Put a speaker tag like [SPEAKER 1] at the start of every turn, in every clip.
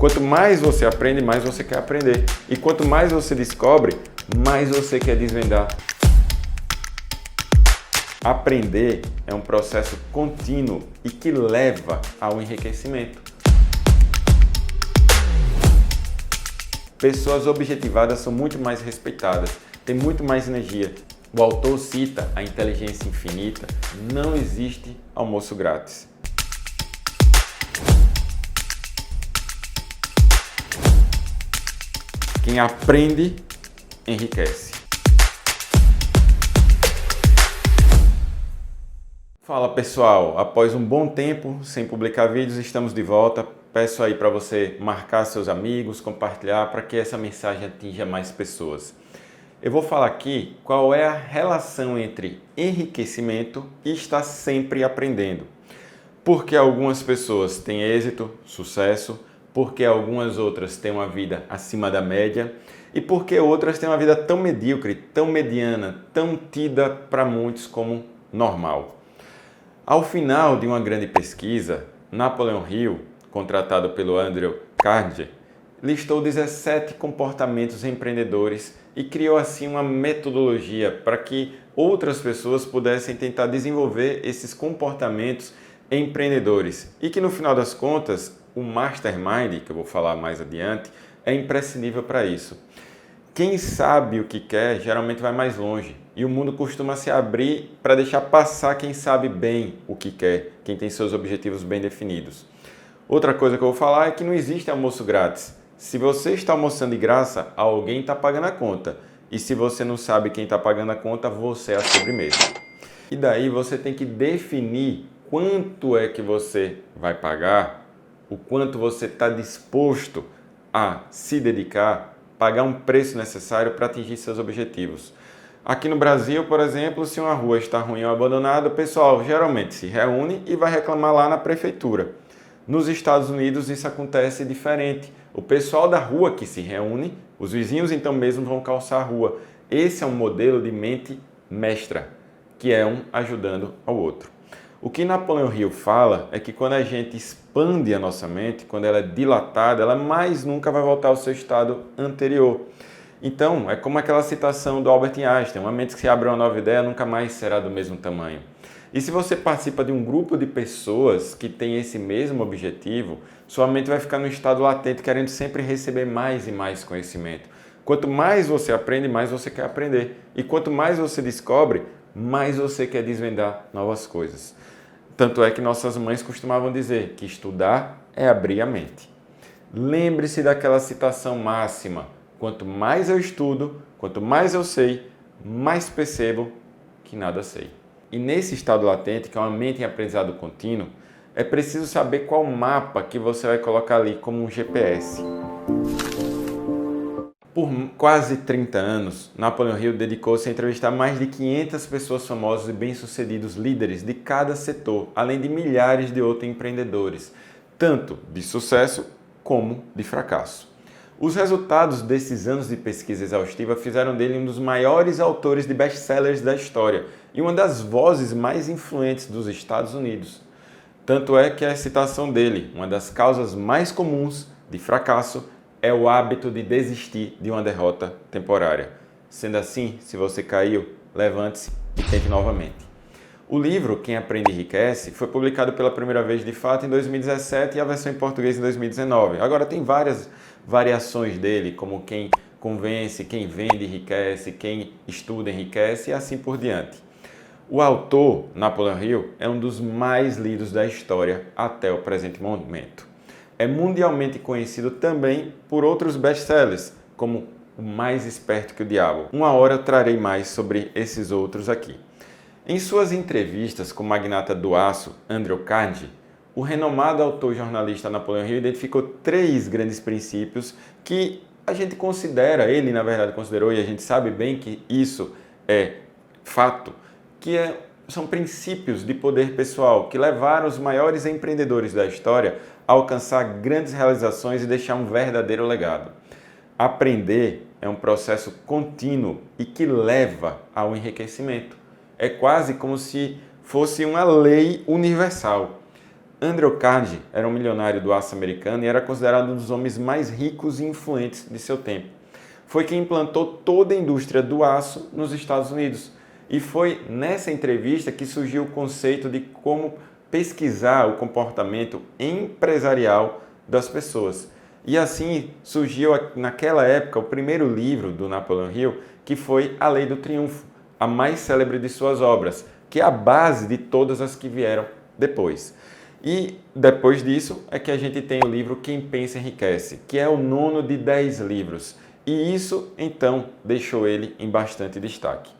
[SPEAKER 1] Quanto mais você aprende, mais você quer aprender. E quanto mais você descobre, mais você quer desvendar. Aprender é um processo contínuo e que leva ao enriquecimento. Pessoas objetivadas são muito mais respeitadas, têm muito mais energia. O autor cita a inteligência infinita. Não existe almoço grátis. Quem aprende, enriquece. Fala pessoal, após um bom tempo sem publicar vídeos, estamos de volta. Peço aí para você marcar seus amigos, compartilhar para que essa mensagem atinja mais pessoas. Eu vou falar aqui qual é a relação entre enriquecimento e estar sempre aprendendo. Porque algumas pessoas têm êxito, sucesso, porque algumas outras têm uma vida acima da média e porque outras têm uma vida tão medíocre, tão mediana, tão tida para muitos como normal. Ao final de uma grande pesquisa, Napoleon Hill, contratado pelo Andrew Carnegie, listou 17 comportamentos empreendedores e criou assim uma metodologia para que outras pessoas pudessem tentar desenvolver esses comportamentos empreendedores e que no final das contas o Mastermind, que eu vou falar mais adiante, é imprescindível para isso. Quem sabe o que quer geralmente vai mais longe e o mundo costuma se abrir para deixar passar quem sabe bem o que quer, quem tem seus objetivos bem definidos. Outra coisa que eu vou falar é que não existe almoço grátis. Se você está almoçando de graça, alguém está pagando a conta. E se você não sabe quem está pagando a conta, você é a sobremesa. E daí você tem que definir quanto é que você vai pagar, o quanto você está disposto a se dedicar, pagar um preço necessário para atingir seus objetivos. Aqui no Brasil, por exemplo, se uma rua está ruim ou abandonada, o pessoal geralmente se reúne e vai reclamar lá na prefeitura. Nos Estados Unidos isso acontece diferente. O pessoal da rua que se reúne, os vizinhos então mesmo vão calçar a rua. Esse é um modelo de mente mestra, que é um ajudando ao outro. O que Napoleon Hill fala é que quando a gente expande a nossa mente, quando ela é dilatada, ela mais nunca vai voltar ao seu estado anterior. Então, é como aquela citação do Albert Einstein, uma mente que se abre a uma nova ideia nunca mais será do mesmo tamanho. E se você participa de um grupo de pessoas que tem esse mesmo objetivo, sua mente vai ficar no estado latente, querendo sempre receber mais e mais conhecimento. Quanto mais você aprende, mais você quer aprender. E quanto mais você descobre, mais você quer desvendar novas coisas. Tanto é que nossas mães costumavam dizer que estudar é abrir a mente. Lembre-se daquela citação máxima: quanto mais eu estudo, quanto mais eu sei, mais percebo que nada sei. E nesse estado latente, que é uma mente em aprendizado contínuo, é preciso saber qual mapa que você vai colocar ali como um GPS. Por quase 30 anos, Napoleon Hill dedicou-se a entrevistar mais de 500 pessoas famosas e bem-sucedidos líderes de cada setor, além de milhares de outros empreendedores, tanto de sucesso como de fracasso. Os resultados desses anos de pesquisa exaustiva fizeram dele um dos maiores autores de best-sellers da história e uma das vozes mais influentes dos Estados Unidos. Tanto é que a citação dele, uma das causas mais comuns de fracasso, é o hábito de desistir de uma derrota temporária. Sendo assim, se você caiu, levante-se e tente novamente. O livro Quem Aprende Enriquece foi publicado pela primeira vez de fato em 2017 e a versão em português em 2019. Agora tem várias variações dele, como quem convence, quem vende enriquece, quem estuda enriquece e assim por diante. O autor, Napoleon Hill, é um dos mais lidos da história até o presente momento. É mundialmente conhecido também por outros best-sellers, como O Mais Esperto que o Diabo. Uma hora eu trarei mais sobre esses outros aqui. Em suas entrevistas com o magnata do aço, Andrew Carnegie, o renomado autor e jornalista Napoleon Hill identificou 3 grandes princípios que a gente considera, ele na verdade considerou, e a gente sabe bem que isso é fato, são princípios de poder pessoal que levaram os maiores empreendedores da história a alcançar grandes realizações e deixar um verdadeiro legado. Aprender é um processo contínuo e que leva ao enriquecimento. É quase como se fosse uma lei universal. Andrew Carnegie era um milionário do aço americano e era considerado um dos homens mais ricos e influentes de seu tempo. Foi quem implantou toda a indústria do aço nos Estados Unidos. E foi nessa entrevista que surgiu o conceito de como pesquisar o comportamento empresarial das pessoas. E assim surgiu naquela época o primeiro livro do Napoleon Hill, que foi A Lei do Triunfo, a mais célebre de suas obras, que é a base de todas as que vieram depois. E depois disso é que a gente tem o livro Quem Pensa Enriquece, que é o nono de 10 livros. E isso, então, deixou ele em bastante destaque.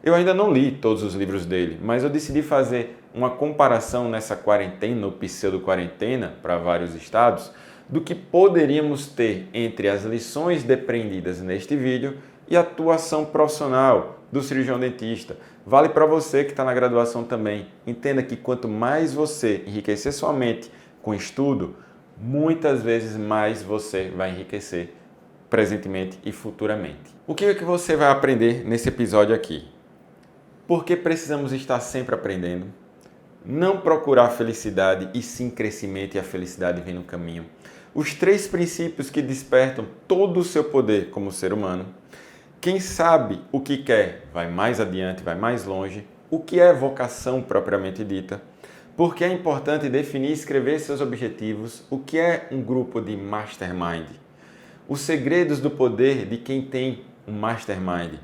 [SPEAKER 1] Eu ainda não li todos os livros dele, mas eu decidi fazer uma comparação nessa quarentena, ou pseudo-quarentena, para vários estados, do que poderíamos ter entre as lições depreendidas neste vídeo e a atuação profissional do cirurgião dentista. Vale para você que está na graduação também. Entenda que quanto mais você enriquecer sua mente com estudo, muitas vezes mais você vai enriquecer presentemente e futuramente. O que é que você vai aprender nesse episódio aqui? Por que precisamos estar sempre aprendendo? Não procurar felicidade e sim crescimento, e a felicidade vem no caminho. Os 3 princípios que despertam todo o seu poder como ser humano. Quem sabe o que quer vai mais adiante, vai mais longe. O que é vocação propriamente dita? Por que é importante definir e escrever seus objetivos? O que é um grupo de mastermind? Os segredos do poder de quem tem um mastermind.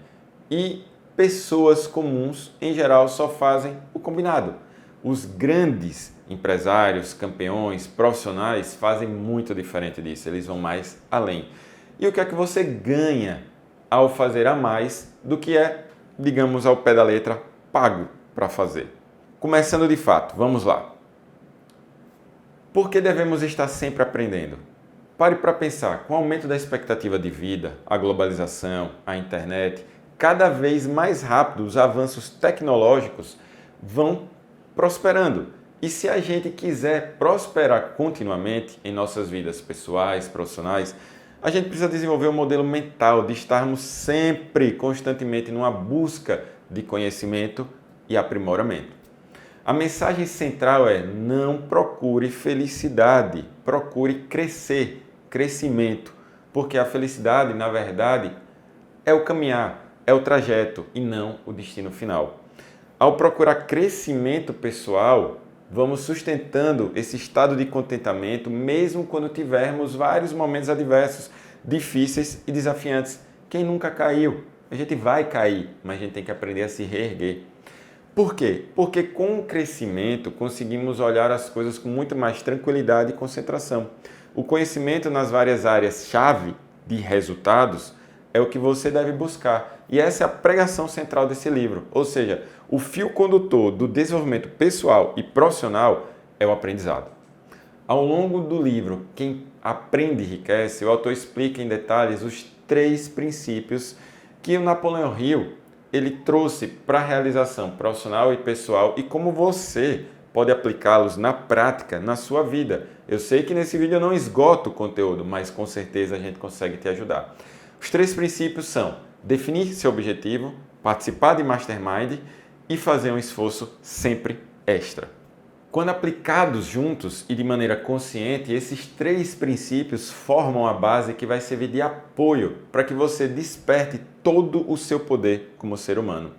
[SPEAKER 1] E pessoas comuns, em geral, só fazem o combinado. Os grandes empresários, campeões, profissionais fazem muito diferente disso. Eles vão mais além. E o que é que você ganha ao fazer a mais do que é, digamos, ao pé da letra, pago para fazer? Começando de fato, vamos lá. Por que devemos estar sempre aprendendo? Pare para pensar, com o aumento da expectativa de vida, a globalização, a internet, cada vez mais rápido os avanços tecnológicos vão prosperando. E se a gente quiser prosperar continuamente em nossas vidas pessoais, profissionais, a gente precisa desenvolver um modelo mental de estarmos sempre, constantemente, numa busca de conhecimento e aprimoramento. A mensagem central é: não procure felicidade, procure crescer, crescimento, porque a felicidade, na verdade, é o caminhar, é o trajeto e não o destino final. Ao procurar crescimento pessoal, vamos sustentando esse estado de contentamento mesmo quando tivermos vários momentos adversos, difíceis e desafiantes. Quem nunca caiu? A gente vai cair, mas a gente tem que aprender a se reerguer. Por quê? Porque com o crescimento conseguimos olhar as coisas com muito mais tranquilidade e concentração. O conhecimento nas várias áreas-chave de resultados é o que você deve buscar. E essa é a pregação central desse livro. Ou seja, o fio condutor do desenvolvimento pessoal e profissional é o aprendizado. Ao longo do livro, Quem Aprende Enriquece, o autor explica em detalhes os 3 princípios que o Napoleon Hill ele trouxe para a realização profissional e pessoal e como você pode aplicá-los na prática, na sua vida. Eu sei que nesse vídeo eu não esgoto o conteúdo, mas com certeza a gente consegue te ajudar. Os 3 princípios são definir seu objetivo, participar de mastermind e fazer um esforço sempre extra. Quando aplicados juntos e de maneira consciente, esses 3 princípios formam a base que vai servir de apoio para que você desperte todo o seu poder como ser humano.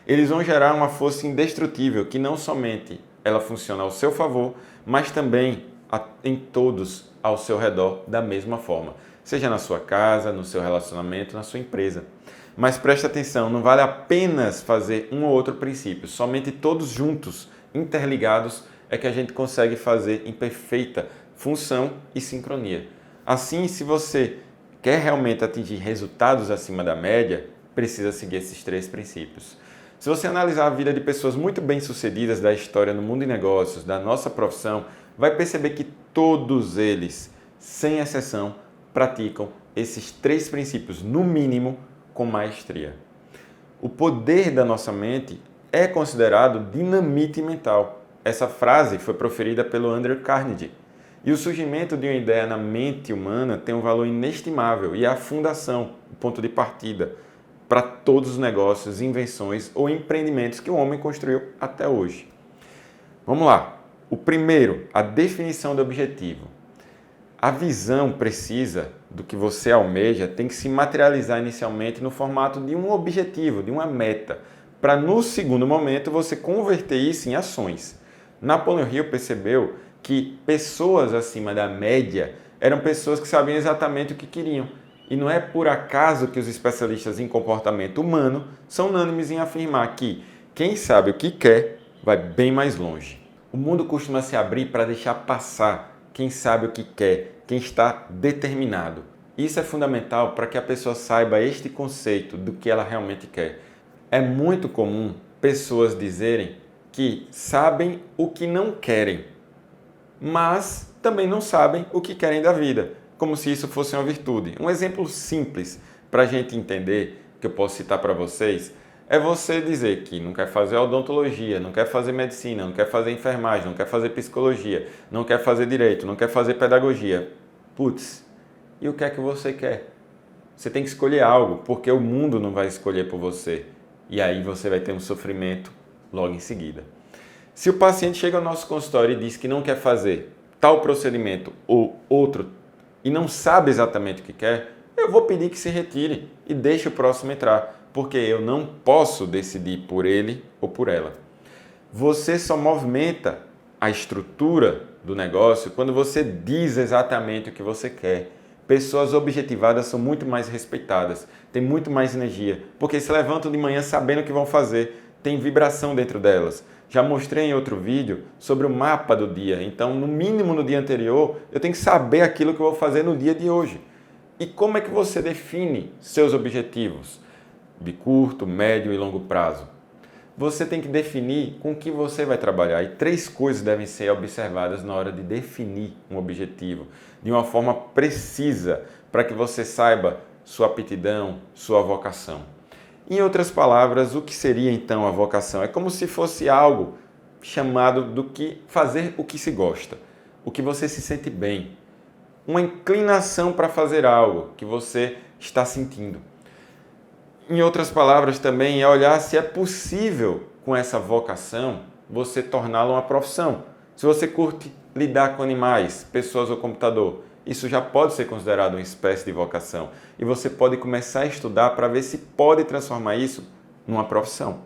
[SPEAKER 1] Eles vão gerar uma força indestrutível que não somente ela funciona ao seu favor, mas também em todos ao seu redor da mesma forma. Seja na sua casa, no seu relacionamento, na sua empresa. Mas preste atenção, não vale apenas fazer um ou outro princípio, somente todos juntos, interligados, é que a gente consegue fazer em perfeita função e sincronia. Assim, se você quer realmente atingir resultados acima da média, precisa seguir esses 3 princípios. Se você analisar a vida de pessoas muito bem-sucedidas da história no mundo de negócios, da nossa profissão, vai perceber que todos eles, sem exceção, praticam esses 3 princípios, no mínimo, com maestria. O poder da nossa mente é considerado dinamite mental. Essa frase foi proferida pelo Andrew Carnegie. E o surgimento de uma ideia na mente humana tem um valor inestimável e é a fundação, o ponto de partida para todos os negócios, invenções ou empreendimentos que o homem construiu até hoje. Vamos lá. O primeiro, a definição do objetivo. A visão precisa do que você almeja tem que se materializar inicialmente no formato de um objetivo, de uma meta, para no segundo momento você converter isso em ações. Napoleon Hill percebeu que pessoas acima da média eram pessoas que sabiam exatamente o que queriam. E não é por acaso que os especialistas em comportamento humano são unânimes em afirmar que quem sabe o que quer vai bem mais longe. O mundo costuma se abrir para deixar passar quem sabe o que quer, quem está determinado. Isso é fundamental para que a pessoa saiba este conceito do que ela realmente quer. É muito comum pessoas dizerem que sabem o que não querem, mas também não sabem o que querem da vida, como se isso fosse uma virtude. Um exemplo simples para a gente entender, que eu posso citar para vocês, é você dizer que não quer fazer odontologia, não quer fazer medicina, não quer fazer enfermagem, não quer fazer psicologia, não quer fazer direito, não quer fazer pedagogia. Putz, e o que é que você quer? Você tem que escolher algo, porque o mundo não vai escolher por você. E aí você vai ter um sofrimento logo em seguida. Se o paciente chega ao nosso consultório e diz que não quer fazer tal procedimento ou outro e não sabe exatamente o que quer, eu vou pedir que se retire e deixe o próximo entrar, porque eu não posso decidir por ele ou por ela. Você só movimenta a estrutura do negócio quando você diz exatamente o que você quer. Pessoas objetivadas são muito mais respeitadas, têm muito mais energia, porque se levantam de manhã sabendo o que vão fazer, tem vibração dentro delas. Já mostrei em outro vídeo sobre o mapa do dia, então no mínimo no dia anterior eu tenho que saber aquilo que eu vou fazer no dia de hoje. E como é que você define seus objetivos de curto, médio e longo prazo? Você tem que definir com o que você vai trabalhar e 3 coisas devem ser observadas na hora de definir um objetivo de uma forma precisa para que você saiba sua aptidão, sua vocação. Em outras palavras, o que seria então a vocação? É como se fosse algo chamado do que fazer o que se gosta, o que você se sente bem, uma inclinação para fazer algo que você está sentindo. Em outras palavras também é olhar se é possível com essa vocação você torná-la uma profissão. Se você curte lidar com animais, pessoas ou computador, isso já pode ser considerado uma espécie de vocação. E você pode começar a estudar para ver se pode transformar isso numa profissão.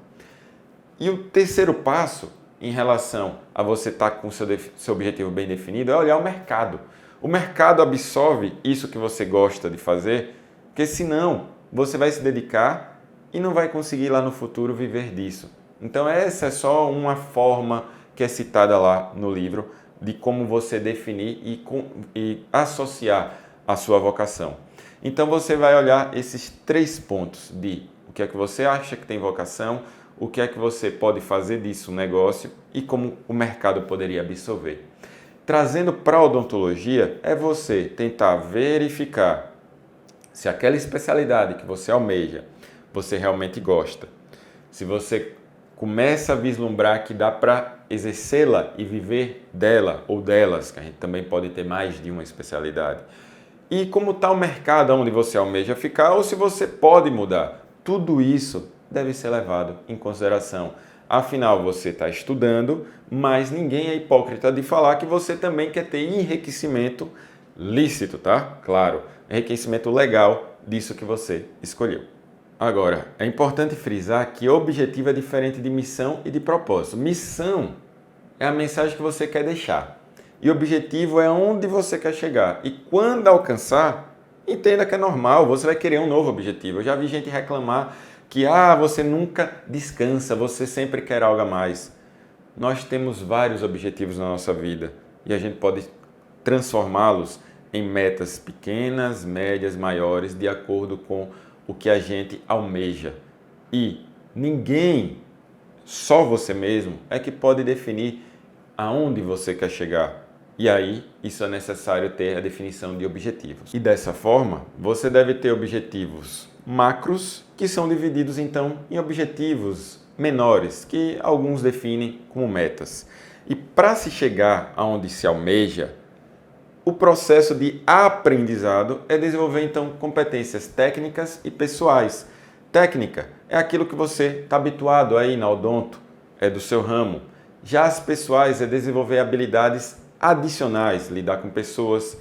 [SPEAKER 1] E o terceiro passo, em relação a você estar com o seu objetivo bem definido, é olhar o mercado. O mercado absorve isso que você gosta de fazer, porque senão você vai se dedicar e não vai conseguir lá no futuro viver disso. Então essa é só uma forma que é citada lá no livro de como você definir e associar a sua vocação. Então você vai olhar esses 3 pontos de o que é que você acha que tem vocação, o que é que você pode fazer disso um negócio e como o mercado poderia absorver. Trazendo para a odontologia é você tentar verificar se aquela especialidade que você almeja, você realmente gosta. Se você começa a vislumbrar que dá para exercê-la e viver dela ou delas, que a gente também pode ter mais de uma especialidade. E como está o mercado onde você almeja ficar ou se você pode mudar. Tudo isso deve ser levado em consideração. Afinal, você está estudando, mas ninguém é hipócrita de falar que você também quer ter enriquecimento lícito, tá? Claro, enriquecimento legal disso que você escolheu. Agora, é importante frisar que objetivo é diferente de missão e de propósito. Missão é a mensagem que você quer deixar. E objetivo é onde você quer chegar. E quando alcançar, entenda que é normal, você vai querer um novo objetivo. Eu já vi gente reclamar que você nunca descansa, você sempre quer algo a mais. Nós temos vários objetivos na nossa vida e a gente pode transformá-los em metas pequenas, médias, maiores, de acordo com o que a gente almeja. E ninguém, só você mesmo, é que pode definir aonde você quer chegar. E aí, isso é necessário ter a definição de objetivos. E dessa forma, você deve ter objetivos macros, que são divididos então em objetivos menores, que alguns definem como metas. E para se chegar aonde se almeja, o processo de aprendizado é desenvolver então competências técnicas e pessoais. Técnica é aquilo que você está habituado aí na odonto, é do seu ramo. Já as pessoais é desenvolver habilidades adicionais, lidar com pessoas,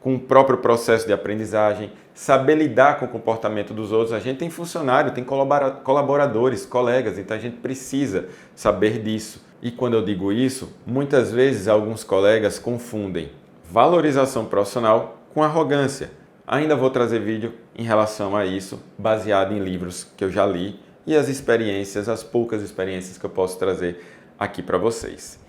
[SPEAKER 1] com o próprio processo de aprendizagem, saber lidar com o comportamento dos outros. A gente tem funcionário, tem colaboradores, colegas, então a gente precisa saber disso. E quando eu digo isso, muitas vezes alguns colegas confundem valorização profissional com arrogância. Ainda vou trazer vídeo em relação a isso, baseado em livros que eu já li e as experiências, as poucas experiências que eu posso trazer aqui para vocês.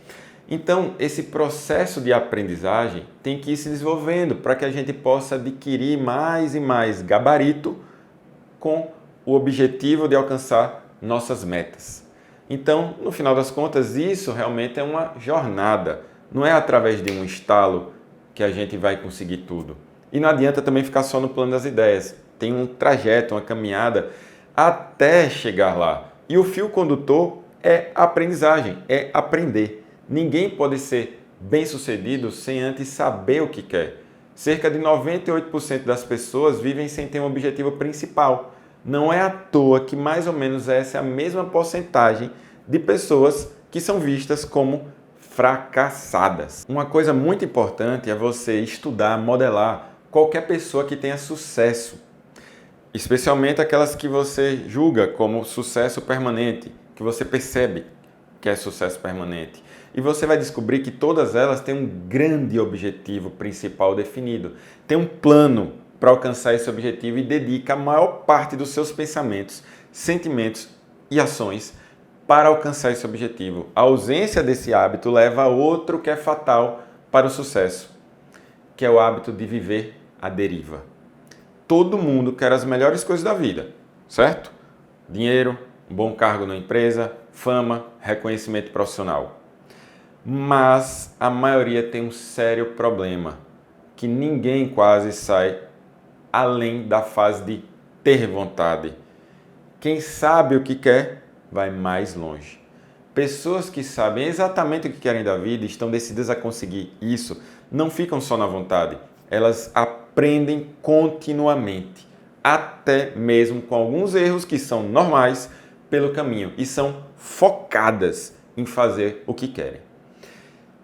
[SPEAKER 1] Então, esse processo de aprendizagem tem que ir se desenvolvendo para que a gente possa adquirir mais e mais gabarito com o objetivo de alcançar nossas metas. Então, no final das contas, isso realmente é uma jornada. Não é através de um estalo que a gente vai conseguir tudo. E não adianta também ficar só no plano das ideias. Tem um trajeto, uma caminhada até chegar lá. E o fio condutor é a aprendizagem, é aprender. Ninguém pode ser bem-sucedido sem antes saber o que quer. Cerca de 98% das pessoas vivem sem ter um objetivo principal. Não é à toa que mais ou menos essa é a mesma porcentagem de pessoas que são vistas como fracassadas. Uma coisa muito importante é você estudar, modelar qualquer pessoa que tenha sucesso, especialmente aquelas que você julga como sucesso permanente, que você percebe que é sucesso permanente. E você vai descobrir que todas elas têm um grande objetivo principal definido, tem um plano para alcançar esse objetivo e dedica a maior parte dos seus pensamentos, sentimentos e ações para alcançar esse objetivo. A ausência desse hábito leva a outro que é fatal para o sucesso, que é o hábito de viver à deriva. Todo mundo quer as melhores coisas da vida, certo? Dinheiro, um bom cargo na empresa, fama, reconhecimento profissional. Mas a maioria tem um sério problema, que ninguém quase sai além da fase de ter vontade. Quem sabe o que quer, vai mais longe. Pessoas que sabem exatamente o que querem da vida e estão decididas a conseguir isso, não ficam só na vontade, elas aprendem continuamente, até mesmo com alguns erros que são normais pelo caminho e são focadas em fazer o que querem.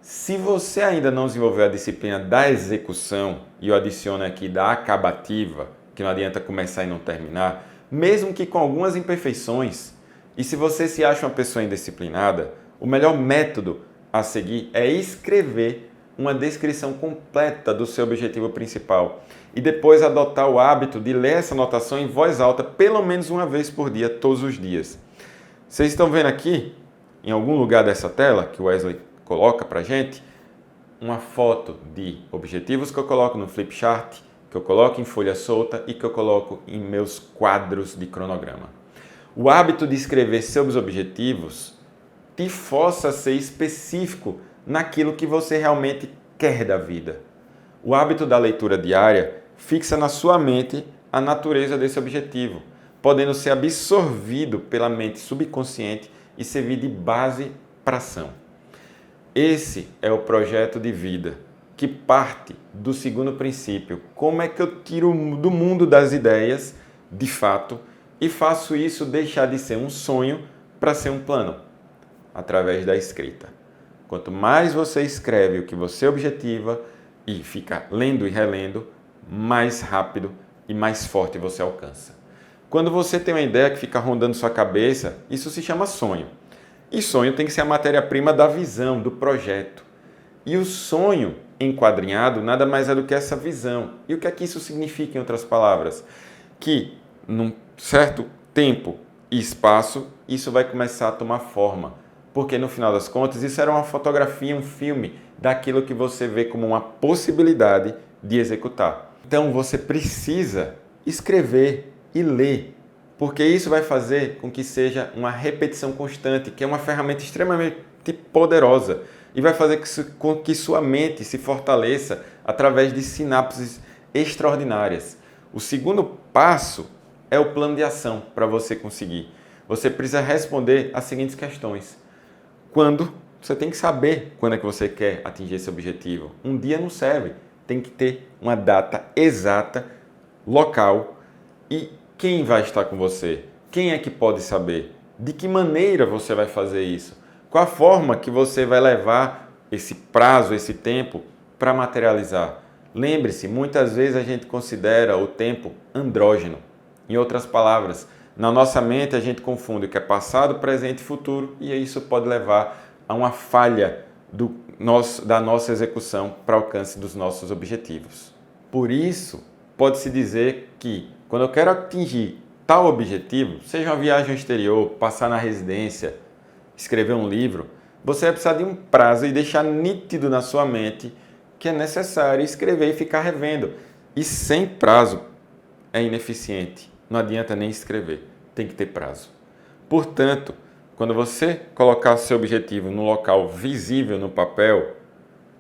[SPEAKER 1] Se você ainda não desenvolveu a disciplina da execução, e eu adiciono aqui da acabativa, que não adianta começar e não terminar, mesmo que com algumas imperfeições, e se você se acha uma pessoa indisciplinada, o melhor método a seguir é escrever uma descrição completa do seu objetivo principal e depois adotar o hábito de ler essa anotação em voz alta pelo menos uma vez por dia, todos os dias. Vocês estão vendo aqui, em algum lugar dessa tela, que o Wesley coloca pra gente, uma foto de objetivos que eu coloco no flipchart, que eu coloco em folha solta e que eu coloco em meus quadros de cronograma. O hábito de escrever seus objetivos te força a ser específico naquilo que você realmente quer da vida. O hábito da leitura diária fixa na sua mente a natureza desse objetivo, podendo ser absorvido pela mente subconsciente e servir de base para ação. Esse é o projeto de vida, que parte do segundo princípio. Como é que eu tiro do mundo das ideias, de fato, e faço isso deixar de ser um sonho para ser um plano? Através da escrita. Quanto mais você escreve o que você objetiva e fica lendo e relendo, mais rápido e mais forte você alcança. Quando você tem uma ideia que fica rondando sua cabeça, isso se chama sonho. E sonho tem que ser a matéria-prima da visão, do projeto. E o sonho enquadrinhado nada mais é do que essa visão. E o que é que isso significa, em outras palavras? Que num certo tempo e espaço, isso vai começar a tomar forma. Porque no final das contas, isso era uma fotografia, um filme daquilo que você vê como uma possibilidade de executar. Então você precisa escrever e ler, porque isso vai fazer com que seja uma repetição constante, que é uma ferramenta extremamente poderosa e vai fazer com que sua mente se fortaleça através de sinapses extraordinárias. O segundo passo é o plano de ação para você conseguir. Você precisa responder as seguintes questões. Você tem que saber quando é que você quer atingir esse objetivo. Um dia não serve, tem que ter uma data exata, local e quem vai estar com você? Quem é que pode saber? De que maneira você vai fazer isso? Qual a forma que você vai levar esse prazo, esse tempo para materializar? Lembre-se, muitas vezes a gente considera o tempo andrógeno. Em outras palavras, na nossa mente a gente confunde o que é passado, presente e futuro, e isso pode levar a uma falha da nossa execução para alcance dos nossos objetivos. Por isso, pode-se dizer que quando eu quero atingir tal objetivo, seja uma viagem ao exterior, passar na residência, escrever um livro, você vai precisar de um prazo e deixar nítido na sua mente que é necessário escrever e ficar revendo. E sem prazo é ineficiente. Não adianta nem escrever, tem que ter prazo. Portanto, quando você colocar seu objetivo no local visível no papel,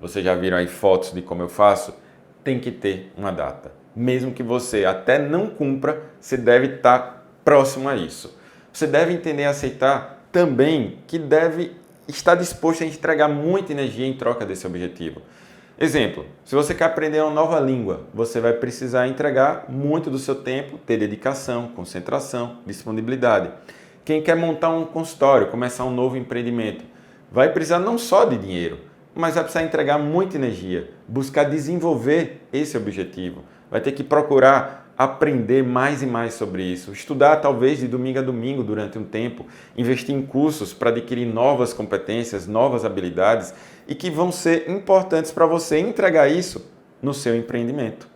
[SPEAKER 1] vocês já viram aí fotos de como eu faço, tem que ter uma data. Mesmo que você até não cumpra, você deve estar próximo a isso. Você deve entender e aceitar também que deve estar disposto a entregar muita energia em troca desse objetivo. Exemplo, se você quer aprender uma nova língua, você vai precisar entregar muito do seu tempo, ter dedicação, concentração, disponibilidade. Quem quer montar um consultório, começar um novo empreendimento, vai precisar não só de dinheiro, mas vai precisar entregar muita energia, buscar desenvolver esse objetivo. Vai ter que procurar aprender mais e mais sobre isso, estudar talvez de domingo a domingo durante um tempo, investir em cursos para adquirir novas competências, novas habilidades e que vão ser importantes para você entregar isso no seu empreendimento.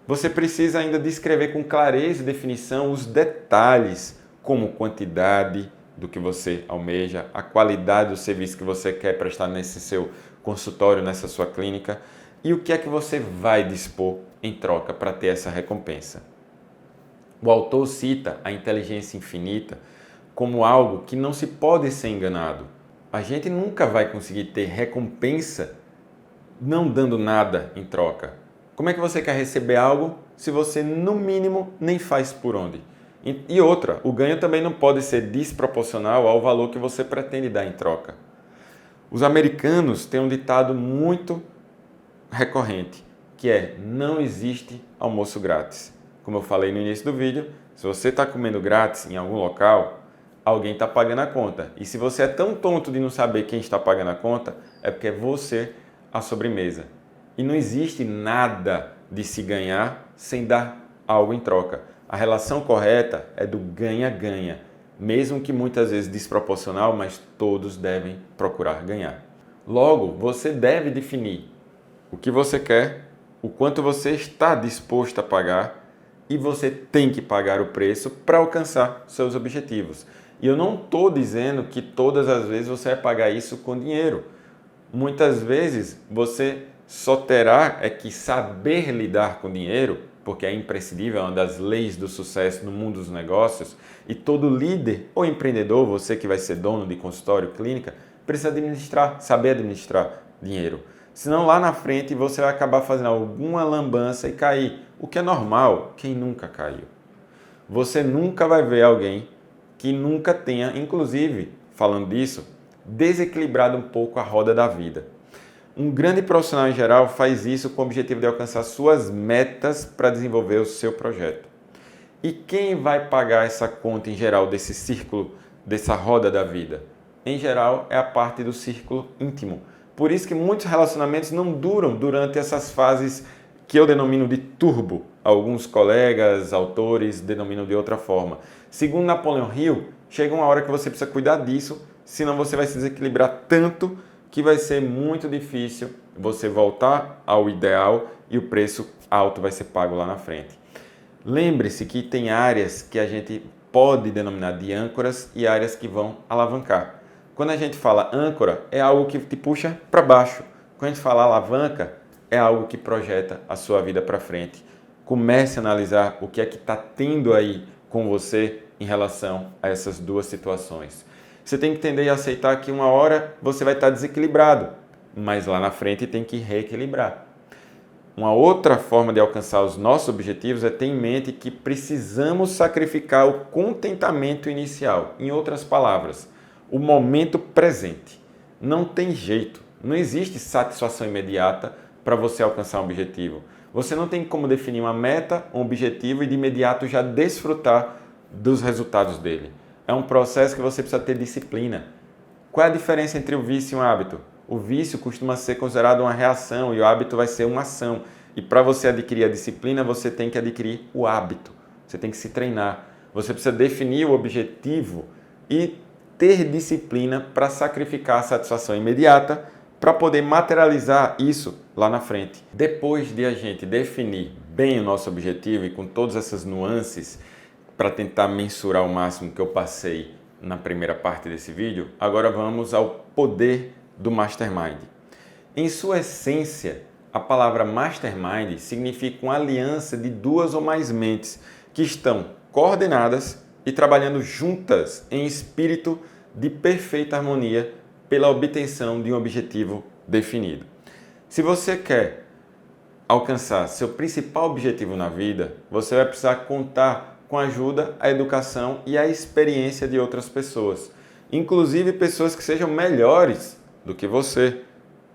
[SPEAKER 1] Você precisa ainda descrever com clareza e definição os detalhes, como quantidade do que você almeja, a qualidade do serviço que você quer prestar nesse seu consultório, nessa sua clínica, e o que é que você vai dispor em troca para ter essa recompensa. O autor cita a inteligência infinita como algo que não se pode ser enganado. A gente nunca vai conseguir ter recompensa não dando nada em troca. Como é que você quer receber algo se você, no mínimo, nem faz por onde? E outra, o ganho também não pode ser desproporcional ao valor que você pretende dar em troca. Os americanos têm um ditado muito recorrente, que é: não existe almoço grátis. Como eu falei no início do vídeo, se você está comendo grátis em algum local, alguém está pagando a conta. E se você é tão tonto de não saber quem está pagando a conta, é porque é você a sobremesa. E não existe nada de se ganhar sem dar algo em troca. A relação correta é do ganha-ganha, mesmo que muitas vezes desproporcional, mas todos devem procurar ganhar. Logo, você deve definir o que você quer, o quanto você está disposto a pagar, e você tem que pagar o preço para alcançar seus objetivos. E eu não estou dizendo que todas as vezes você vai pagar isso com dinheiro. Muitas vezes você só terá que saber lidar com dinheiro, porque é imprescindível, é uma das leis do sucesso no mundo dos negócios, e todo líder ou empreendedor, você que vai ser dono de consultório, clínica, precisa saber administrar dinheiro. Senão lá na frente você vai acabar fazendo alguma lambança e cair, o que é normal, quem nunca caiu. Você nunca vai ver alguém que nunca tenha, inclusive, falando disso, desequilibrado um pouco a roda da vida. Um grande profissional em geral faz isso com o objetivo de alcançar suas metas para desenvolver o seu projeto. E quem vai pagar essa conta em geral desse círculo, dessa roda da vida? Em geral, é a parte do círculo íntimo. Por isso que muitos relacionamentos não duram durante essas fases que eu denomino de turbo. Alguns colegas, autores denominam de outra forma. Segundo Napoleon Hill, chega uma hora que você precisa cuidar disso, senão você vai se desequilibrar tanto que vai ser muito difícil você voltar ao ideal e o preço alto vai ser pago lá na frente. Lembre-se que tem áreas que a gente pode denominar de âncoras e áreas que vão alavancar. Quando a gente fala âncora, é algo que te puxa para baixo. Quando a gente fala alavanca, é algo que projeta a sua vida para frente. Comece a analisar o que é que está tendo aí com você em relação a essas duas situações. Você tem que entender e aceitar que uma hora você vai estar desequilibrado, mas lá na frente tem que reequilibrar. Uma outra forma de alcançar os nossos objetivos é ter em mente que precisamos sacrificar o contentamento inicial. Em outras palavras, o momento presente. Não tem jeito, não existe satisfação imediata para você alcançar um objetivo. Você não tem como definir uma meta, um objetivo e de imediato já desfrutar dos resultados dele. É um processo que você precisa ter disciplina. Qual é a diferença entre o vício e um hábito? O vício costuma ser considerado uma reação e o hábito vai ser uma ação. E para você adquirir a disciplina, você tem que adquirir o hábito. Você tem que se treinar. Você precisa definir o objetivo e ter disciplina para sacrificar a satisfação imediata para poder materializar isso lá na frente. Depois de a gente definir bem o nosso objetivo e com todas essas nuances para tentar mensurar o máximo que eu passei na primeira parte desse vídeo, agora vamos ao poder do Mastermind. Em sua essência, a palavra Mastermind significa uma aliança de duas ou mais mentes que estão coordenadas e trabalhando juntas em espírito de perfeita harmonia pela obtenção de um objetivo definido. Se você quer alcançar seu principal objetivo na vida, você vai precisar contar com a ajuda, a educação e a experiência de outras pessoas, inclusive pessoas que sejam melhores do que você.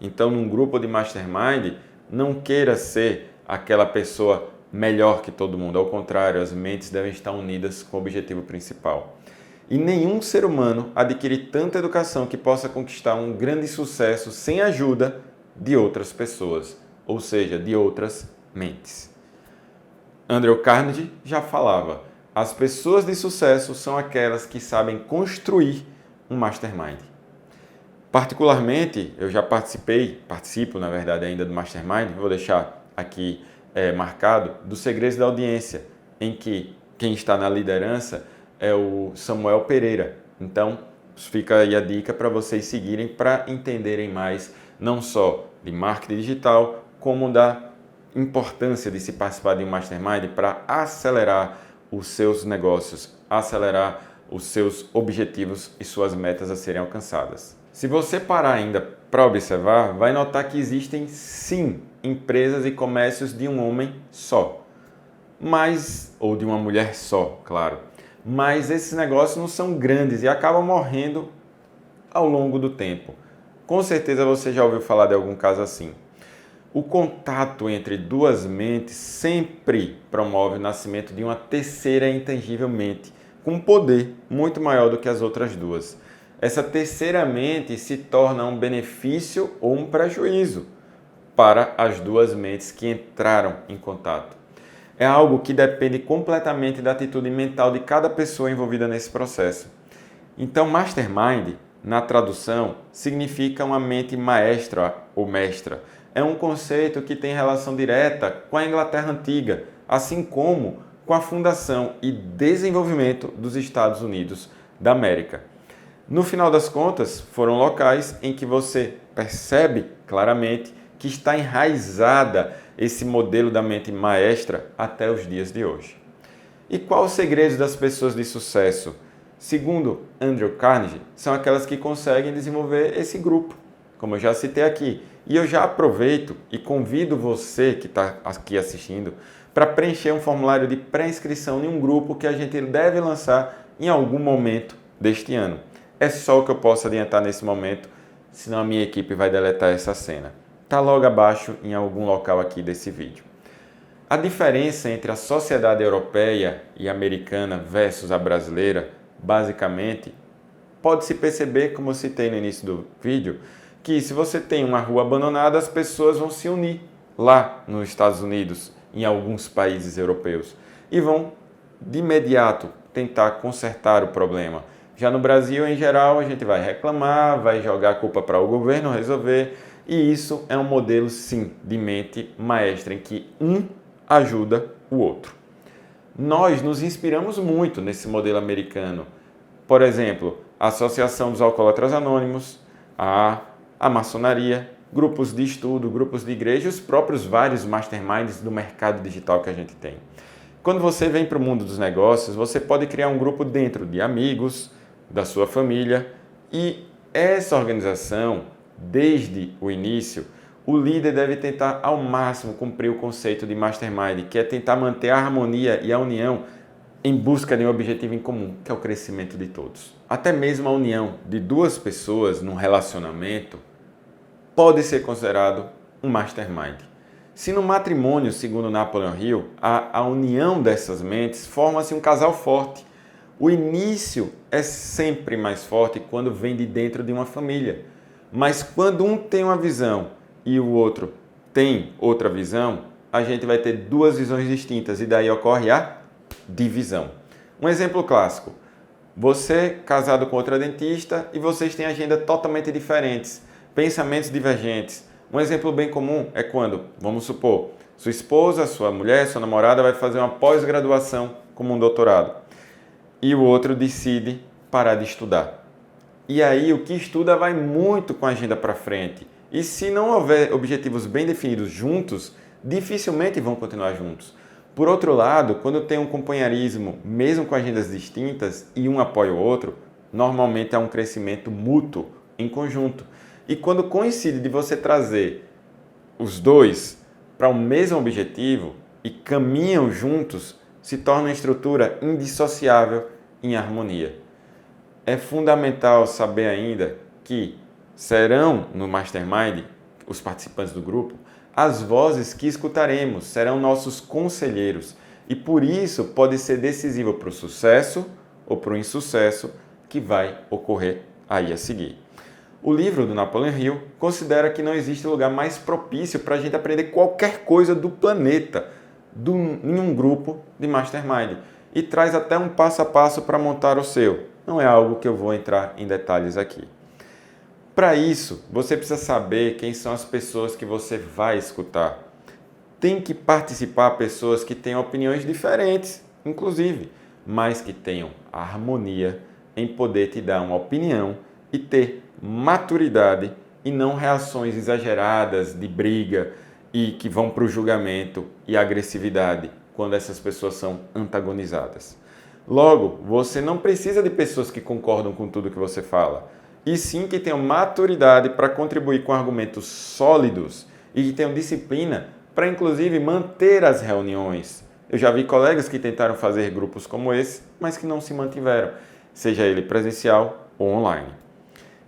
[SPEAKER 1] Então, num grupo de Mastermind, não queira ser aquela pessoa melhor que todo mundo. Ao contrário, as mentes devem estar unidas com o objetivo principal. E nenhum ser humano adquire tanta educação que possa conquistar um grande sucesso sem a ajuda de outras pessoas, ou seja, de outras mentes. Andrew Carnegie já falava: as pessoas de sucesso são aquelas que sabem construir um mastermind. Particularmente, eu já participo na verdade ainda do Mastermind, vou deixar aqui marcado, dos Segredos da Audiência, em que quem está na liderança é o Samuel Pereira. Então, fica aí a dica para vocês seguirem para entenderem mais, não só de marketing digital, como da importância de se participar de um Mastermind para acelerar os seus negócios, acelerar os seus objetivos e suas metas a serem alcançadas. Se você parar ainda para observar, vai notar que existem sim empresas e comércios de um homem só, ou de uma mulher só, claro. Mas esses negócios não são grandes e acabam morrendo ao longo do tempo. Com certeza você já ouviu falar de algum caso assim. O contato entre duas mentes sempre promove o nascimento de uma terceira intangível mente, com um poder muito maior do que as outras duas. Essa terceira mente se torna um benefício ou um prejuízo para as duas mentes que entraram em contato. É algo que depende completamente da atitude mental de cada pessoa envolvida nesse processo. Então, Mastermind, na tradução, significa uma mente maestra ou mestra. É um conceito que tem relação direta com a Inglaterra antiga, assim como com a fundação e desenvolvimento dos Estados Unidos da América. No final das contas, foram locais em que você percebe claramente que está enraizada esse modelo da mente maestra até os dias de hoje. E qual o segredo das pessoas de sucesso? Segundo Andrew Carnegie, são aquelas que conseguem desenvolver esse grupo, como eu já citei aqui. E eu já aproveito e convido você que está aqui assistindo para preencher um formulário de pré-inscrição em um grupo que a gente deve lançar em algum momento deste ano. É só o que eu posso adiantar nesse momento, senão a minha equipe vai deletar essa cena. Está logo abaixo em algum local aqui desse vídeo. A diferença entre a sociedade europeia e americana versus a brasileira, basicamente, pode-se perceber, como eu citei no início do vídeo, que se você tem uma rua abandonada, as pessoas vão se unir lá nos Estados Unidos, em alguns países europeus, e vão de imediato tentar consertar o problema. Já no Brasil, em geral, a gente vai reclamar, vai jogar a culpa para o governo resolver, e isso é um modelo, sim, de mente maestra, em que um ajuda o outro. Nós nos inspiramos muito nesse modelo americano. Por exemplo, a Associação dos Alcoólatras Anônimos, a maçonaria, grupos de estudo, grupos de igreja e os próprios vários masterminds do mercado digital que a gente tem. Quando você vem para o mundo dos negócios, você pode criar um grupo dentro de amigos, da sua família, e essa organização, desde o início, o líder deve tentar ao máximo cumprir o conceito de mastermind, que é tentar manter a harmonia e a união em busca de um objetivo em comum, que é o crescimento de todos. Até mesmo a união de duas pessoas num relacionamento pode ser considerado um mastermind. Se no matrimônio, segundo Napoleon Hill, a união dessas mentes forma-se um casal forte, O início é sempre mais forte quando vem de dentro de uma família. Mas quando um tem uma visão e o outro tem outra visão, a gente vai ter duas visões distintas e daí ocorre a divisão. Um exemplo clássico. Você casado com outra dentista e vocês têm agenda totalmente diferentes, pensamentos divergentes. Um exemplo bem comum é quando, vamos supor, sua esposa, sua mulher, sua namorada vai fazer uma pós-graduação como um doutorado e o outro decide parar de estudar. E aí o que estuda vai muito com a agenda para frente. E se não houver objetivos bem definidos juntos, dificilmente vão continuar juntos. Por outro lado, quando tem um companheirismo, mesmo com agendas distintas, e um apoia o outro, normalmente há um crescimento mútuo em conjunto. E quando coincide de você trazer os dois para o mesmo objetivo e caminham juntos, se torna uma estrutura indissociável em harmonia. É fundamental saber ainda que serão no Mastermind, os participantes do grupo, as vozes que escutaremos serão nossos conselheiros e por isso pode ser decisivo para o sucesso ou para o insucesso que vai ocorrer aí a seguir. O livro do Napoleon Hill considera que não existe lugar mais propício para a gente aprender qualquer coisa do planeta em um grupo de Mastermind e traz até um passo a passo para montar o seu. Não é algo que eu vou entrar em detalhes aqui. Para isso, você precisa saber quem são as pessoas que você vai escutar. Tem que participar pessoas que tenham opiniões diferentes, inclusive, mas que tenham harmonia em poder te dar uma opinião e ter maturidade e não reações exageradas de briga e que vão para o julgamento e agressividade quando essas pessoas são antagonizadas. Logo, você não precisa de pessoas que concordam com tudo que você fala, e sim que tenham maturidade para contribuir com argumentos sólidos e que tenham disciplina para, inclusive, manter as reuniões. Eu já vi colegas que tentaram fazer grupos como esse, mas que não se mantiveram, seja ele presencial ou online.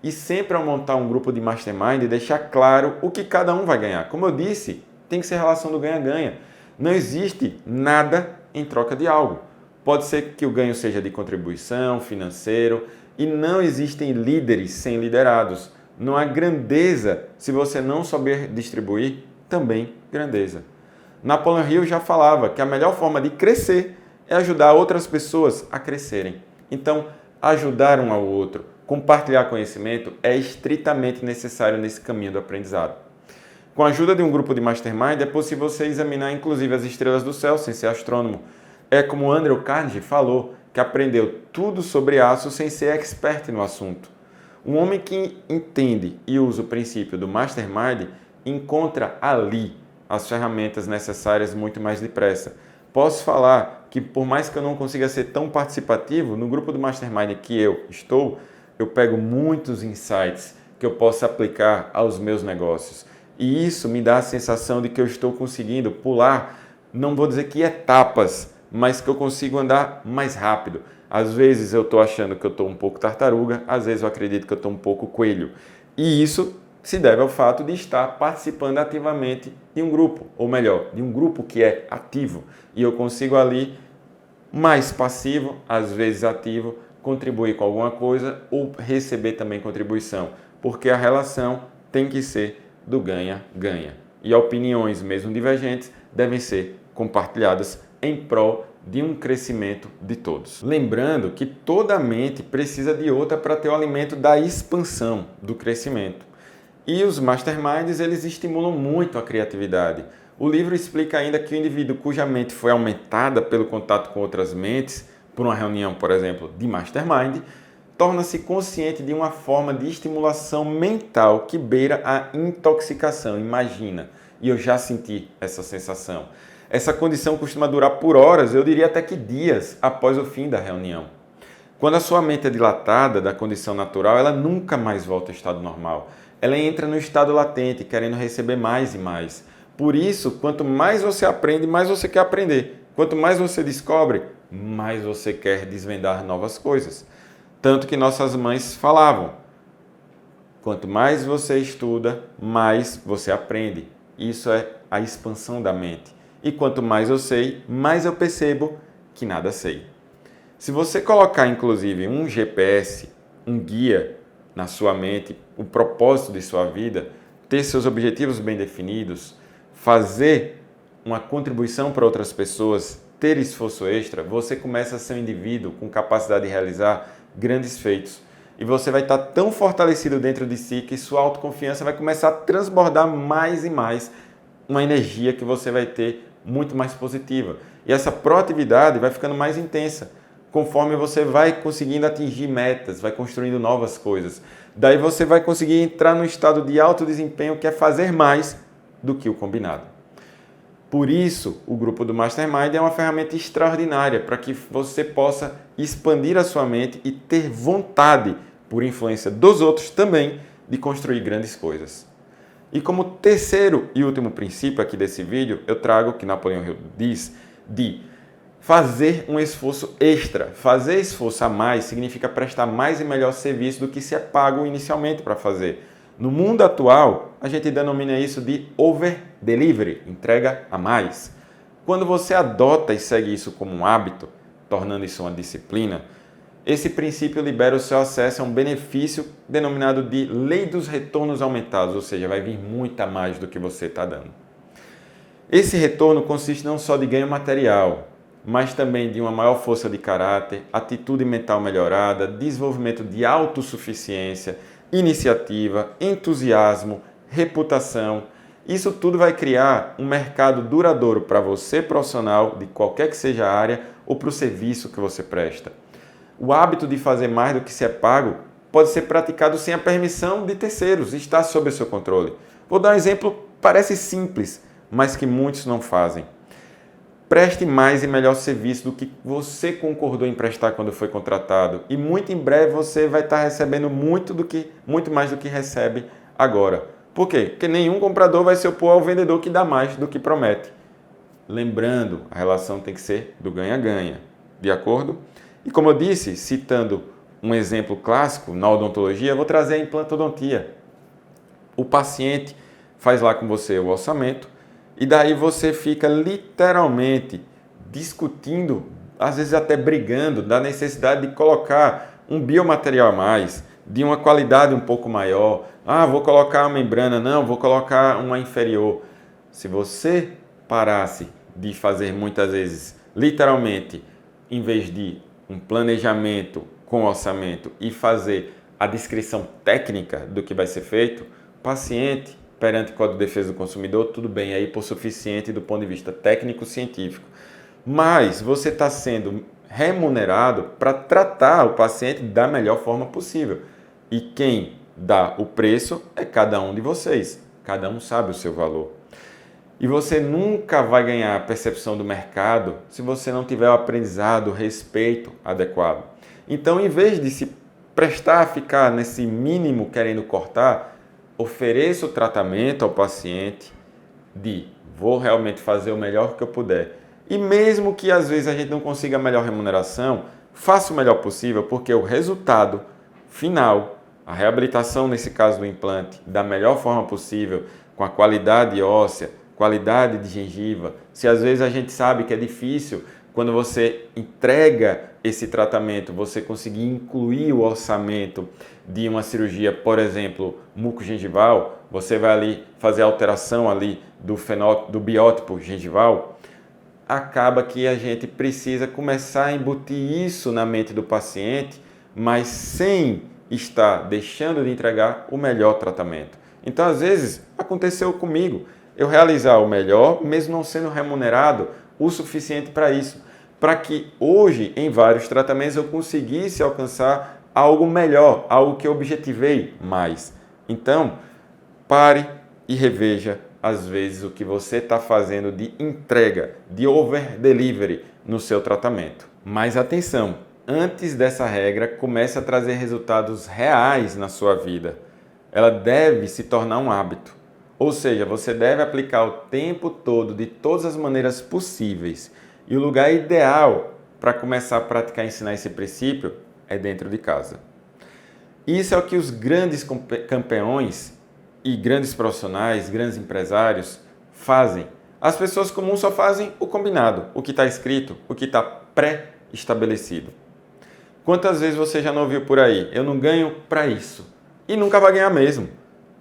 [SPEAKER 1] E sempre ao montar um grupo de mastermind, deixar claro o que cada um vai ganhar. Como eu disse, tem que ser relação do ganha-ganha. Não existe nada em troca de algo. Pode ser que o ganho seja de contribuição, financeiro, e não existem líderes sem liderados. Não há grandeza se você não souber distribuir, também grandeza. Napoleon Hill já falava que a melhor forma de crescer é ajudar outras pessoas a crescerem. Então, ajudar um ao outro, compartilhar conhecimento é estritamente necessário nesse caminho do aprendizado. Com a ajuda de um grupo de mastermind, é possível você examinar inclusive as estrelas do céu sem ser astrônomo. É como Andrew Carnegie falou, que aprendeu tudo sobre aço sem ser expert no assunto. Um homem que entende e usa o princípio do mastermind encontra ali as ferramentas necessárias muito mais depressa. Posso falar que por mais que eu não consiga ser tão participativo, no grupo do mastermind que eu estou, eu pego muitos insights que eu posso aplicar aos meus negócios. E isso me dá a sensação de que eu estou conseguindo pular, não vou dizer que etapas, mas que eu consigo andar mais rápido. Às vezes eu estou achando que eu estou um pouco tartaruga, às vezes eu acredito que eu estou um pouco coelho. E isso se deve ao fato de estar participando ativamente de um grupo, ou melhor, de um grupo que é ativo. E eu consigo ali, mais passivo, às vezes ativo, contribuir com alguma coisa ou receber também contribuição. Porque a relação tem que ser do ganha-ganha. E opiniões, mesmo divergentes, devem ser compartilhadas em prol de um crescimento de todos. Lembrando que toda mente precisa de outra para ter o alimento da expansão, do crescimento. E os masterminds, eles estimulam muito a criatividade. O livro explica ainda que o indivíduo cuja mente foi aumentada pelo contato com outras mentes, por uma reunião, por exemplo, de mastermind, torna-se consciente de uma forma de estimulação mental que beira a intoxicação. Imagina, e eu já senti essa sensação. Essa condição costuma durar por horas, eu diria até que dias após o fim da reunião. Quando a sua mente é dilatada da condição natural, ela nunca mais volta ao estado normal. Ela entra no estado latente, querendo receber mais e mais. Por isso, quanto mais você aprende, mais você quer aprender. Quanto mais você descobre, mais você quer desvendar novas coisas. Tanto que nossas mães falavam, quanto mais você estuda, mais você aprende. Isso é a expansão da mente. E quanto mais eu sei, mais eu percebo que nada sei. Se você colocar, inclusive, um GPS, um guia na sua mente, o propósito de sua vida, ter seus objetivos bem definidos, fazer uma contribuição para outras pessoas, ter esforço extra, você começa a ser um indivíduo com capacidade de realizar grandes feitos. E você vai estar tão fortalecido dentro de si que sua autoconfiança vai começar a transbordar mais e mais uma energia que você vai ter muito mais positiva. E essa proatividade vai ficando mais intensa conforme você vai conseguindo atingir metas, vai construindo novas coisas. Daí você vai conseguir entrar no estado de alto desempenho, que é fazer mais do que o combinado. Por isso, o grupo do Mastermind é uma ferramenta extraordinária para que você possa expandir a sua mente e ter vontade, por influência dos outros também, de construir grandes coisas. E como terceiro e último princípio aqui desse vídeo, eu trago o que Napoleão Hill diz de fazer um esforço extra. Fazer esforço a mais significa prestar mais e melhor serviço do que se é pago inicialmente para fazer. No mundo atual, a gente denomina isso de over delivery, entrega a mais. Quando você adota e segue isso como um hábito, tornando isso uma disciplina, esse princípio libera o seu acesso a um benefício denominado de lei dos retornos aumentados, ou seja, vai vir muito a mais do que você está dando. Esse retorno consiste não só de ganho material, mas também de uma maior força de caráter, atitude mental melhorada, desenvolvimento de autossuficiência, iniciativa, entusiasmo, reputação. Isso tudo vai criar um mercado duradouro para você, profissional, de qualquer que seja a área, ou para o serviço que você presta. O hábito de fazer mais do que se é pago pode ser praticado sem a permissão de terceiros, está sob o seu controle. Vou dar um exemplo, parece simples, mas que muitos não fazem. Preste mais e melhor serviço do que você concordou em prestar quando foi contratado. E muito em breve você vai estar recebendo muito mais do que recebe agora. Por quê? Porque nenhum comprador vai se opor ao vendedor que dá mais do que promete. Lembrando, a relação tem que ser do ganha-ganha. De acordo? E como eu disse, citando um exemplo clássico na odontologia, eu vou trazer a implantodontia. O paciente faz lá com você o orçamento, e daí você fica literalmente discutindo, às vezes até brigando, da necessidade de colocar um biomaterial a mais, de uma qualidade um pouco maior. Ah, vou colocar uma membrana, não, vou colocar uma inferior. Se você parasse de fazer muitas vezes, literalmente, em vez de um planejamento com orçamento e fazer a descrição técnica do que vai ser feito, paciente, perante o Código de Defesa do Consumidor, tudo bem, aí por suficiente do ponto de vista técnico-científico. Mas você está sendo remunerado para tratar o paciente da melhor forma possível. E quem dá o preço é cada um de vocês. Cada um sabe o seu valor. E você nunca vai ganhar a percepção do mercado se você não tiver o aprendizado, o respeito adequado. Então, em vez de se prestar a ficar nesse mínimo querendo cortar, ofereça o tratamento ao paciente de vou realmente fazer o melhor que eu puder. E mesmo que às vezes a gente não consiga a melhor remuneração, faça o melhor possível, porque o resultado final, a reabilitação nesse caso do implante, da melhor forma possível, com a qualidade óssea, qualidade de gengiva, se às vezes a gente sabe que é difícil, quando você entrega esse tratamento, você conseguir incluir o orçamento de uma cirurgia, por exemplo, mucogengival, você vai ali fazer a alteração ali do biótipo gengival, acaba que a gente precisa começar a embutir isso na mente do paciente, mas sem estar deixando de entregar o melhor tratamento. Então, às vezes, aconteceu comigo, eu realizar o melhor, mesmo não sendo remunerado o suficiente para isso, para que hoje, em vários tratamentos, eu conseguisse alcançar algo melhor, algo que eu objetivei mais. Então, pare e reveja, às vezes, o que você está fazendo de entrega, de over-delivery no seu tratamento. Mas atenção, antes dessa regra, comece a trazer resultados reais na sua vida. Ela deve se tornar um hábito. Ou seja, você deve aplicar o tempo todo, de todas as maneiras possíveis. E o lugar ideal para começar a praticar e ensinar esse princípio é dentro de casa. Isso é o que os grandes campeões e grandes profissionais, grandes empresários fazem. As pessoas comuns só fazem o combinado, o que está escrito, o que está pré-estabelecido. Quantas vezes você já não ouviu por aí? Eu não ganho para isso. E nunca vai ganhar mesmo.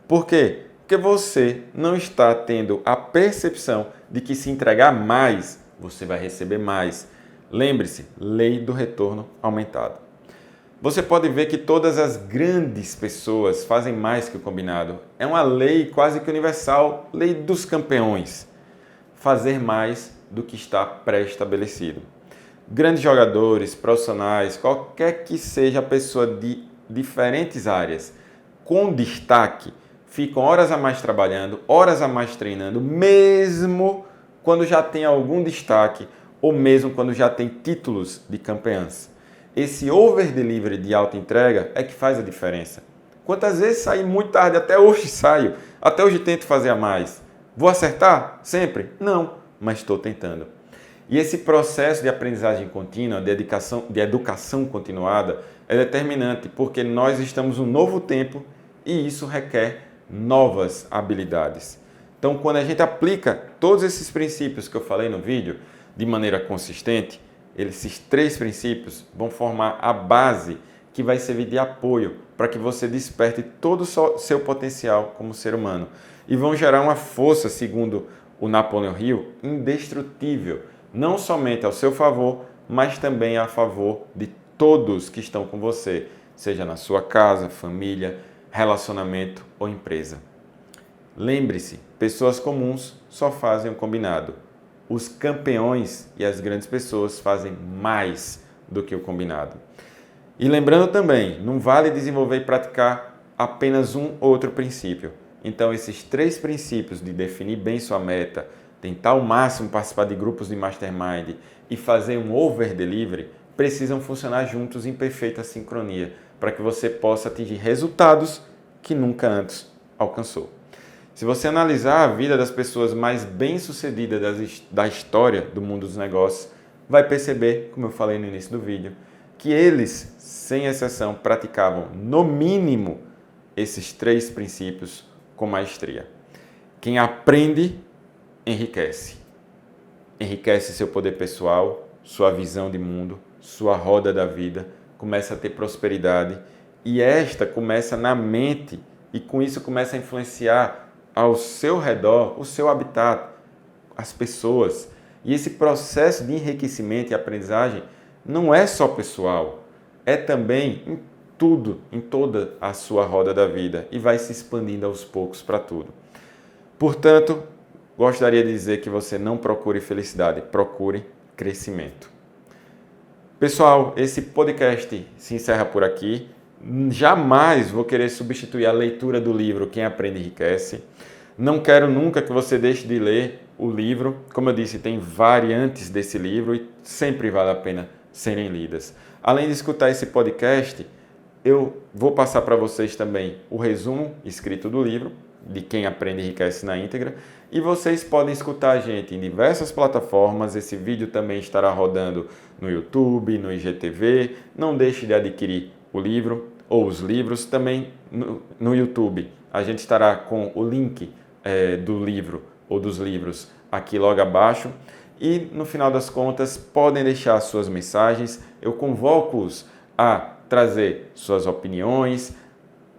[SPEAKER 1] Por quê? Porque você não está tendo a percepção de que se entregar mais, você vai receber mais. Lembre-se, lei do retorno aumentado. Você pode ver que todas as grandes pessoas fazem mais que o combinado. É uma lei quase que universal, lei dos campeões. Fazer mais do que está pré-estabelecido. Grandes jogadores, profissionais, qualquer que seja a pessoa de diferentes áreas, com destaque, ficam horas a mais trabalhando, horas a mais treinando, mesmo quando já tem algum destaque ou mesmo quando já tem títulos de campeãs. Esse over-delivery de alta entrega é que faz a diferença. Quantas vezes saí muito tarde? Até hoje saio. Até hoje tento fazer a mais. Vou acertar? Sempre? Não, mas estou tentando. E esse processo de aprendizagem contínua, de educação continuada, é determinante porque nós estamos num novo tempo e isso requer novas habilidades. Então, quando a gente aplica todos esses princípios que eu falei no vídeo de maneira consistente, esses 3 princípios vão formar a base que vai servir de apoio para que você desperte todo o seu potencial como ser humano e vão gerar uma força, segundo o Napoleon Hill, indestrutível, não somente ao seu favor, mas também a favor de todos que estão com você, seja na sua casa, família, relacionamento ou empresa. Lembre-se, pessoas comuns só fazem o combinado. Os campeões e as grandes pessoas fazem mais do que o combinado. E lembrando também, não vale desenvolver e praticar apenas um ou outro princípio. Então, esses 3 princípios de definir bem sua meta, tentar ao máximo participar de grupos de mastermind e fazer um over-delivery, precisam funcionar juntos em perfeita sincronia para que você possa atingir resultados que nunca antes alcançou. Se você analisar a vida das pessoas mais bem-sucedidas da história do mundo dos negócios, vai perceber, como eu falei no início do vídeo, que eles, sem exceção, praticavam no mínimo esses 3 princípios com maestria. Quem aprende, enriquece. Enriquece seu poder pessoal, sua visão de mundo, sua roda da vida, começa a ter prosperidade e esta começa na mente e com isso começa a influenciar ao seu redor, o seu habitat, as pessoas. E esse processo de enriquecimento e aprendizagem não é só pessoal, é também em tudo, em toda a sua roda da vida e vai se expandindo aos poucos para tudo. Portanto, gostaria de dizer que você não procure felicidade, procure crescimento. Pessoal, esse podcast se encerra por aqui. Jamais vou querer substituir a leitura do livro Quem Aprende Enriquece. Não quero nunca que você deixe de ler o livro. Como eu disse, tem variantes desse livro e sempre vale a pena serem lidas. Além de escutar esse podcast, eu vou passar para vocês também o resumo escrito do livro, de Quem Aprende Enriquece na íntegra, e vocês podem escutar a gente em diversas plataformas. Esse vídeo também estará rodando no YouTube, no IGTV. Não deixe de adquirir o livro ou os livros também no YouTube. A gente estará com o link do livro ou dos livros aqui logo abaixo. E no final das contas, podem deixar suas mensagens. Eu convoco-os a trazer suas opiniões,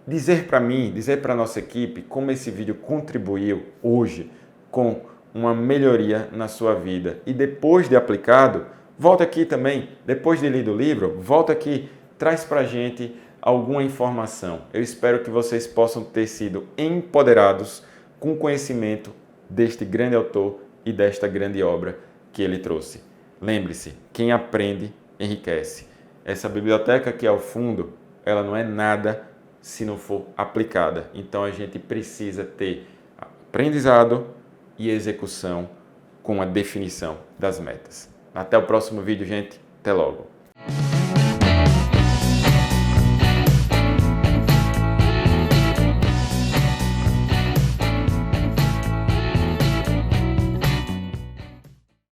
[SPEAKER 1] dizer para mim, dizer para a nossa equipe como esse vídeo contribuiu hoje com uma melhoria na sua vida. E depois de aplicado, volta aqui também, depois de lido o livro, volta aqui, traz para a gente alguma informação. Eu espero que vocês possam ter sido empoderados com o conhecimento deste grande autor e desta grande obra que ele trouxe. Lembre-se, quem aprende, enriquece. Essa biblioteca aqui ao fundo, ela não é nada se não for aplicada. Então a gente precisa ter aprendizado e execução com a definição das metas. Até o próximo vídeo, gente. Até logo.